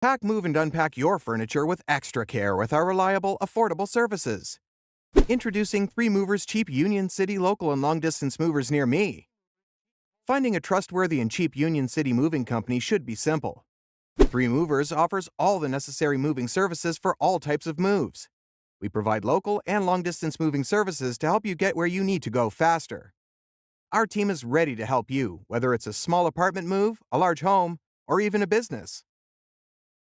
Pack, move, and unpack your furniture with extra care with our reliable, affordable services. Introducing 3 Movers Cheap Union City Local and Long Distance Movers near me. Finding a trustworthy and cheap Union City moving company should be simple. 3 Movers offers all the necessary moving services for all types of moves. We provide local and long-distance moving services to help you get where you need to go faster. Our team is ready to help you, whether it's a small apartment move, a large home, or even a business.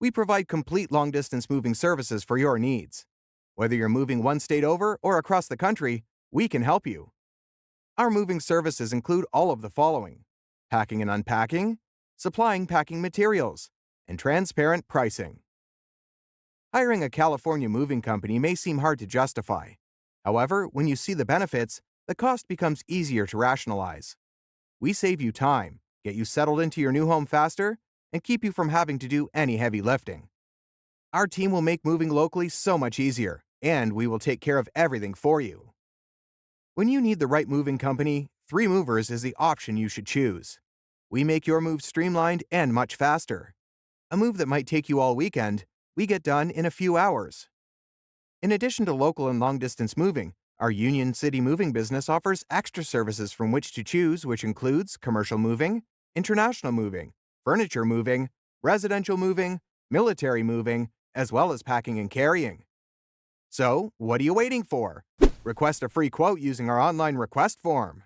We provide complete long-distance moving services for your needs. Whether you're moving one state over or across the country, we can help you. Our moving services include all of the following: packing and unpacking, supplying packing materials, and transparent pricing. Hiring a California moving company may seem hard to justify. However, when you see the benefits, the cost becomes easier to rationalize. We save you time, get you settled into your new home faster, and keep you from having to do any heavy lifting. Our team will make moving locally so much easier, and we will take care of everything for you. When you need the right moving company, 3 Movers is the option you should choose. We make your move streamlined and much faster. A move that might take you all weekend, we get done in a few hours. In addition to local and long-distance moving, our Union City moving business offers extra services from which to choose, which includes commercial moving, international moving, furniture moving, residential moving, military moving, as well as packing and carrying. So, what are you waiting for? Request a free quote using our online request form.